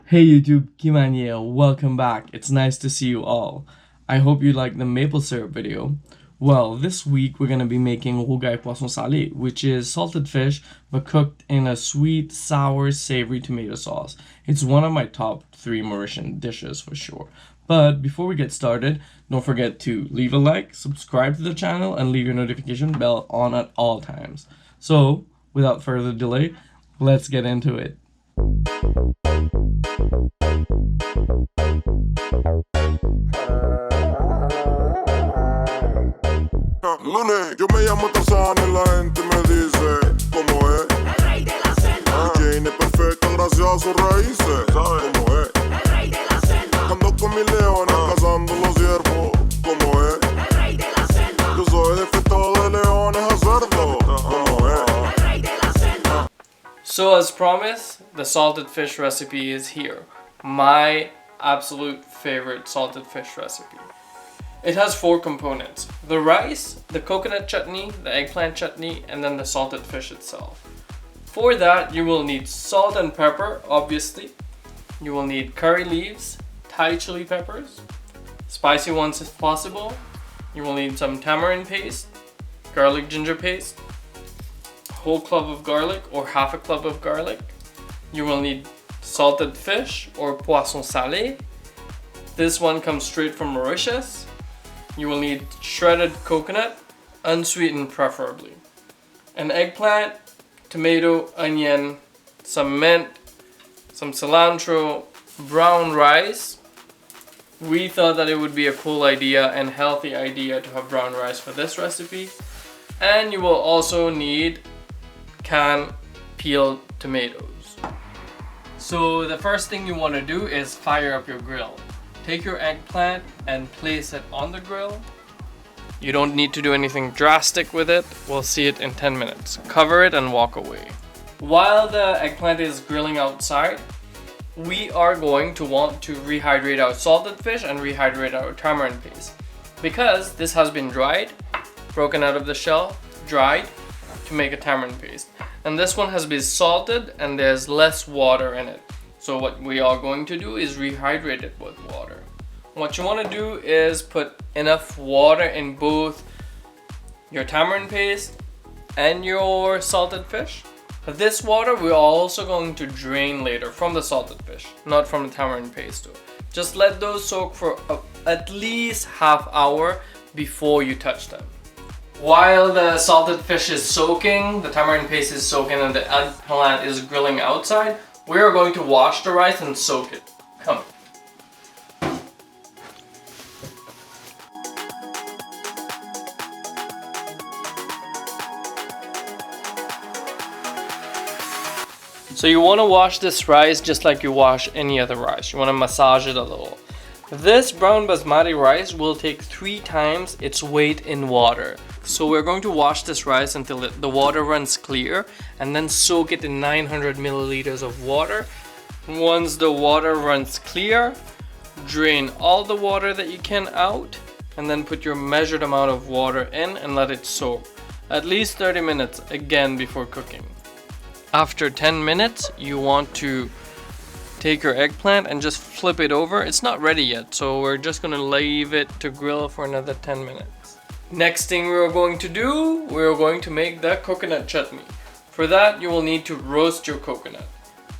Hey YouTube, maniére, welcome back. It's nice to see you all. I hope you liked the maple syrup video. Well, this week we're going to be making Rougail Poisson Salé, which is salted fish but cooked in a sweet, sour, savory tomato sauce. It's one of my top 3 Mauritian dishes for sure. But before we get started, don't forget to leave a like, subscribe to the channel, and leave your notification bell on at all times. So, without further delay, let's get into it. Lunes, yo me llamo Tarzán y la gente me dice ¿cómo es? El rey de la selva. Jane es perfecta gracias a sus raíces. ¿Sabes cómo es? El rey de la selva. Ando con mis leones cazando los ciervos. ¿Cómo es? El rey de la selva. Yo soy de fiesta de leones a cerdo. ¿Cómo es? El rey de la selva. So as promised, the salted fish recipe is here. My absolute favorite salted fish recipe. It has 4 components: the rice, the coconut chutney, the eggplant chutney, and then the salted fish itself. For that, you will need salt and pepper, obviously. You will need curry leaves, Thai chili peppers, spicy ones if possible. You will need some tamarind paste, garlic ginger paste, whole clove of garlic or half a clove of garlic. You will need salted fish or poisson salé. This one comes straight from Mauritius. You will need shredded coconut, unsweetened preferably, an eggplant, tomato, onion, some mint, some cilantro, brown rice. We thought that it would be a cool idea and healthy idea to have brown rice for this recipe. And you will also need canned peeled tomatoes. So the first thing you want to do is fire up your grill. Take your eggplant and place it on the grill. You don't need to do anything drastic with it. We'll see it in 10 minutes. Cover it and walk away. While the eggplant is grilling outside, we are going to want to rehydrate our salted fish and rehydrate our tamarind paste. Because this has been dried, broken out of the shell, dried to make a tamarind paste. And this one has been salted and there's less water in it. So what we are going to do is rehydrate it with water. What you want to do is put enough water in both your tamarind paste and your salted fish. But this water we're also going to drain later from the salted fish, not from the tamarind paste too. Just let those soak for at least half hour before you touch them. While the salted fish is soaking, the tamarind paste is soaking, and the eggplant is grilling outside, we are going to wash the rice and soak it. Come. So you want to wash this rice just like you wash any other rice. You want to massage it a little. This brown basmati rice will take 3 times its weight in water. So we're going to wash this rice until the water runs clear and then soak it in 900 milliliters of water. Once the water runs clear, drain all the water that you can out and then put your measured amount of water in and let it soak. At least 30 minutes again before cooking. After 10 minutes, you want to take your eggplant and just flip it over. It's not ready yet, so we're just gonna leave it to grill for another 10 minutes. Next thing we're going to do, we're going to make the coconut chutney. For that, you will need to roast your coconut.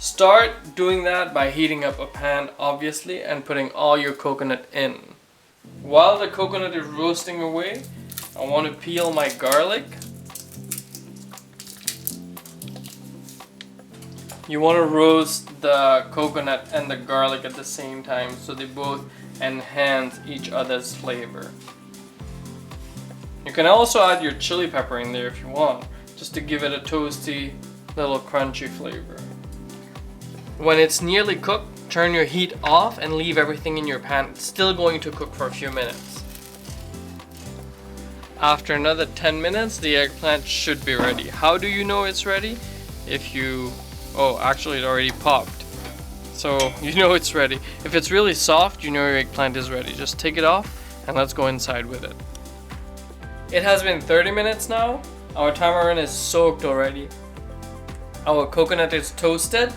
Start doing that by heating up a pan, obviously, and putting all your coconut in. While the coconut is roasting away, I want to peel my garlic. You want to roast the coconut and the garlic at the same time so they both enhance each other's flavor. You can also add your chili pepper in there if you want, just to give it a toasty, little crunchy flavor. When it's nearly cooked, turn your heat off and leave everything in your pan. It's still going to cook for a few minutes. After another 10 minutes, the eggplant should be ready. How do you know it's ready? Oh, actually it already popped. So you know it's ready. If it's really soft, you know your eggplant is ready. Just take it off and let's go inside with it. It has been 30 minutes now. Our tamarind is soaked already. Our coconut is toasted.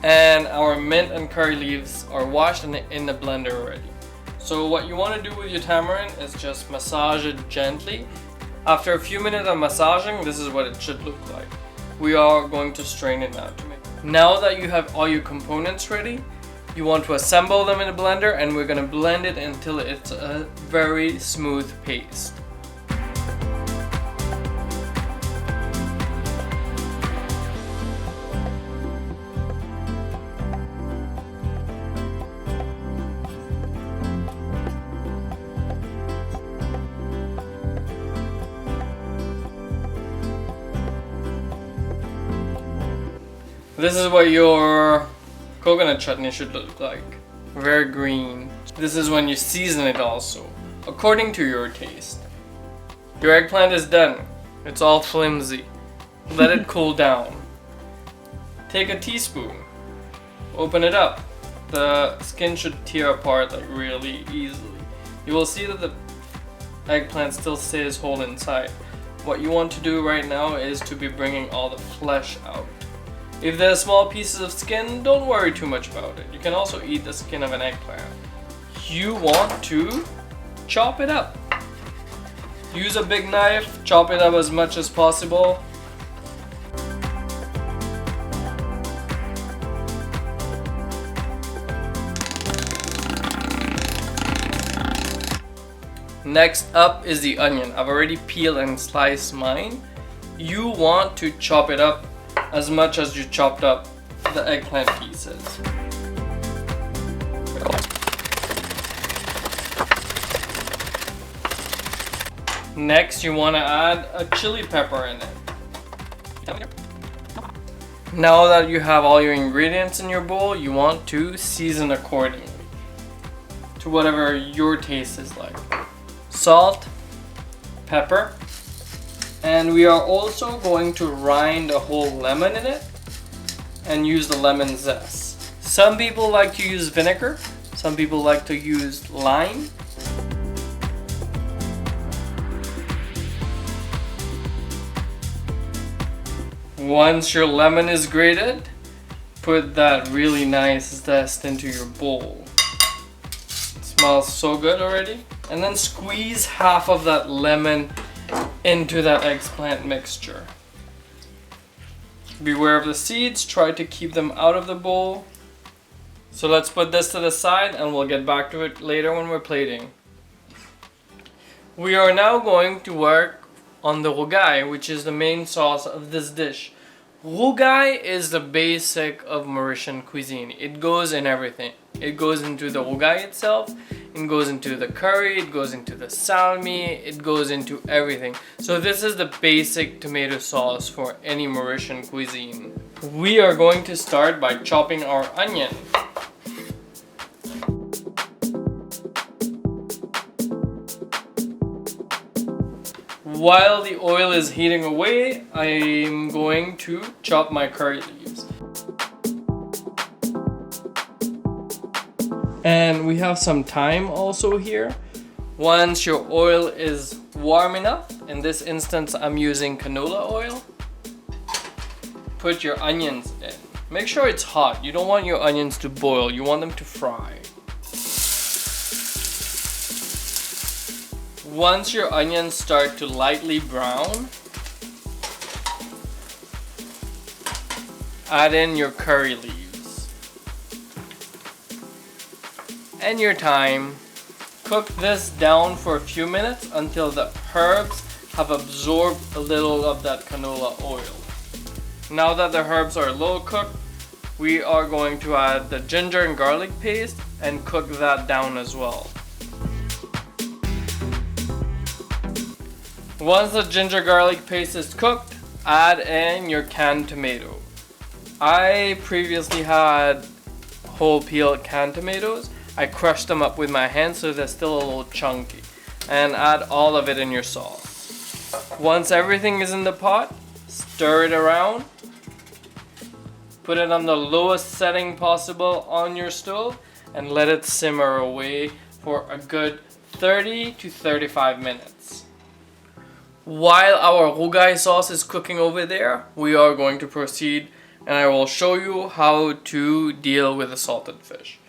And our mint and curry leaves are washed and in the blender already. So what you want to do with your tamarind is just massage it gently. After a few minutes of massaging, this is what it should look like. We are going to strain it now to make. Now that you have all your components ready, you want to assemble them in a blender, and we're going to blend it until it's a very smooth paste. This is what your coconut chutney should look like. Very green. This is when you season it also, according to your taste. Your eggplant is done. It's all flimsy. Let it cool down. Take a teaspoon. Open it up. The skin should tear apart like really easily. You will see that the eggplant still stays whole inside. What you want to do right now is to be bringing all the flesh out. If there's small pieces of skin, don't worry too much about it. You can also eat the skin of an eggplant. You want to chop it up. Use a big knife, chop it up as much as possible. Next up is the onion. I've already peeled and sliced mine. You want to chop it up as much as you chopped up the eggplant pieces. Next, you want to add a chili pepper in it. Now that you have all your ingredients in your bowl, you want to season accordingly to whatever your taste is like. Salt, pepper, and we are also going to rind a whole lemon in it and use the lemon zest. Some people like to use vinegar, some people like to use lime. Once your lemon is grated, put that really nice zest into your bowl. It smells so good already. And then squeeze half of that lemon into that eggplant mixture. Beware of the seeds, try to keep them out of the bowl. So let's put this to the side and we'll get back to it later when we're plating. We are now going to work on the rougail, which is the main sauce of this dish. Rougail is the basic of Mauritian cuisine. It goes in everything. It goes into the rougail itself, it goes into the curry, it goes into the salmi, it goes into everything. So this is the basic tomato sauce for any Mauritian cuisine. We are going to start by chopping our onion. While the oil is heating away, I'm going to chop my curry leaves. And we have some thyme also here. Once your oil is warm enough, in this instance I'm using canola oil, put your onions in. Make sure it's hot. You don't want your onions to boil, you want them to fry. Once your onions start to lightly brown, add in your curry leaves and your thyme. Cook this down for a few minutes until the herbs have absorbed a little of that canola oil. Now that the herbs are a little cooked, we are going to add the ginger and garlic paste and cook that down as well. Once the ginger garlic paste is cooked, add in your canned tomato. I previously had whole peeled canned tomatoes. I crushed them up with my hand so they're still a little chunky. And add all of it in your sauce. Once everything is in the pot, stir it around. Put it on the lowest setting possible on your stove and let it simmer away for a good 30 to 35 minutes. While our rougail sauce is cooking over there, we are going to proceed and I will show you how to deal with the salted fish.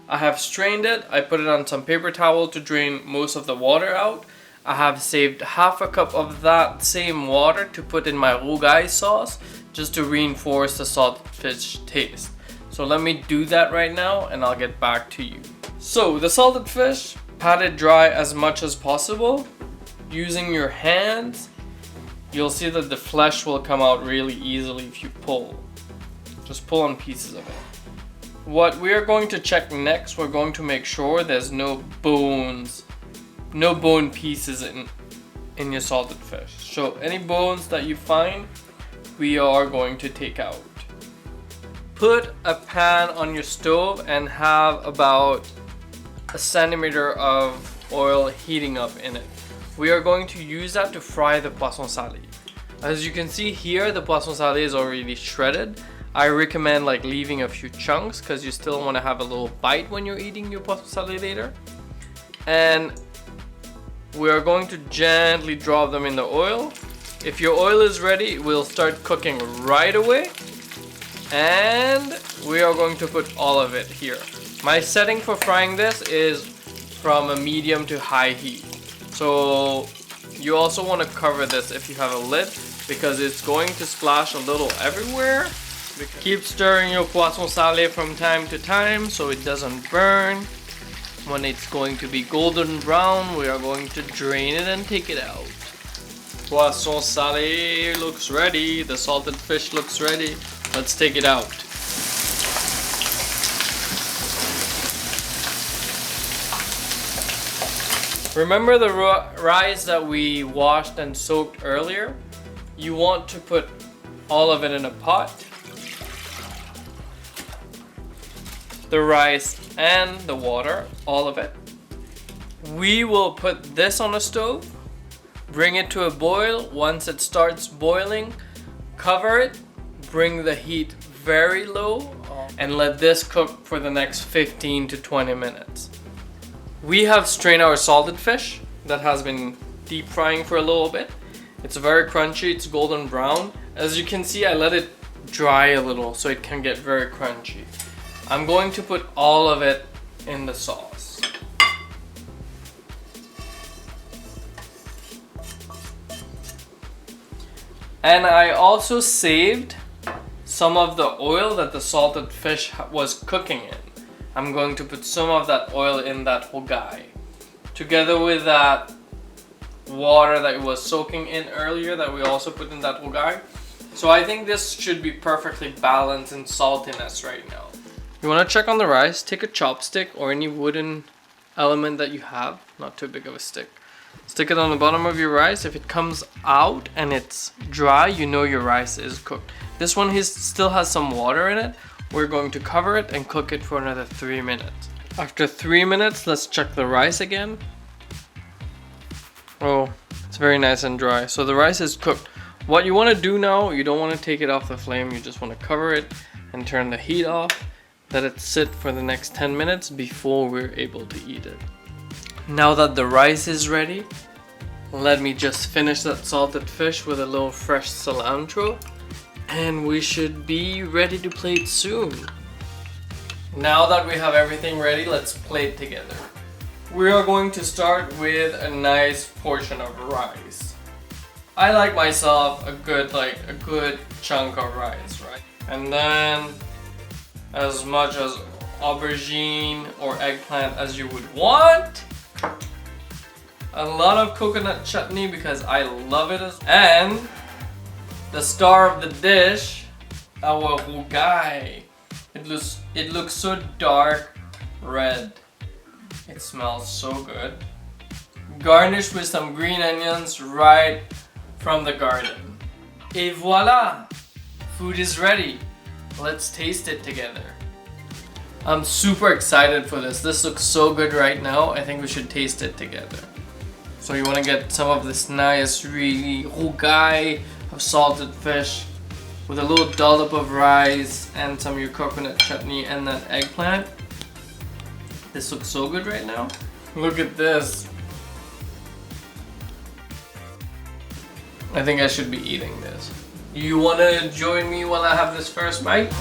I have strained it, I put it on some paper towel to drain most of the water out. I have saved half a cup of that same water to put in my rougail sauce just to reinforce the salted fish taste. So let me do that right now and I'll get back to you. So the salted fish, pat it dry as much as possible. Using your hands, you'll see that the flesh will come out really easily if you pull. Just pull on pieces of it. What we are going to check next, we're going to make sure there's no bones, no bone pieces in your salted fish. So any bones that you find, we are going to take out. Put a pan on your stove and have about a centimeter of oil heating up in it. We are going to use that to fry the poisson salé. As you can see here, the poisson salé is already shredded. I recommend like leaving a few chunks because you still want to have a little bite when you're eating your poisson salé later. And we are going to gently drop them in the oil. If your oil is ready, we'll start cooking right away. And we are going to put all of it here. My setting for frying this is from a medium to high heat. So you also want to cover this if you have a lid because it's going to splash a little everywhere. Keep stirring your poisson salé from time to time so it doesn't burn. When it's going to be golden brown, we are going to drain it and take it out. Poisson salé looks ready. The salted fish looks ready. Let's take it out. Remember the rice that we washed and soaked earlier? You want to put all of it in a pot. The rice and the water, all of it. We will put this on a stove, bring it to a boil. Once it starts boiling, cover it, bring the heat very low, and let this cook for the next 15 to 20 minutes. We have strained our salted fish that has been deep frying for a little bit. It's very crunchy, it's golden brown. As you can see, I let it dry a little so it can get very crunchy. I'm going to put all of it in the sauce. And I also saved some of the oil that the salted fish was cooking in. I'm going to put some of that oil in that rougail, together with that water that it was soaking in earlier that we also put in that rougail. So I think this should be perfectly balanced in saltiness right now. You want to check on the rice, take a chopstick or any wooden element that you have, not too big of a stick. Stick it on the bottom of your rice. If it comes out and it's dry, you know your rice is cooked. This one still has some water in it. We're going to cover it and cook it for another 3 minutes. After 3 minutes, let's check the rice again. Oh, it's very nice and dry. So the rice is cooked. What you want to do now, you don't want to take it off the flame. You just want to cover it and turn the heat off. Let it sit for the next 10 minutes before we're able to eat it. Now that the rice is ready, let me just finish that salted fish with a little fresh cilantro. And we should be ready to plate soon. Now that we have everything ready, let's plate together. We are going to start with a nice portion of rice. I like myself a good chunk of rice, right? And then as much as aubergine or eggplant as you would want. A lot of coconut chutney because I love it. And the star of the dish, our rougail. It looks so dark red. It smells so good. Garnish with some green onions right from the garden. Et voila! Food is ready. Let's taste it together. I'm super excited for this. This looks so good right now. I think we should taste it together. So you want to get some of this nice, really rougail of salted fish with a little dollop of rice and some of your coconut chutney and then eggplant. This looks so good right now. Look at this. I think I should be eating this. You wanna join me while I have this first bite?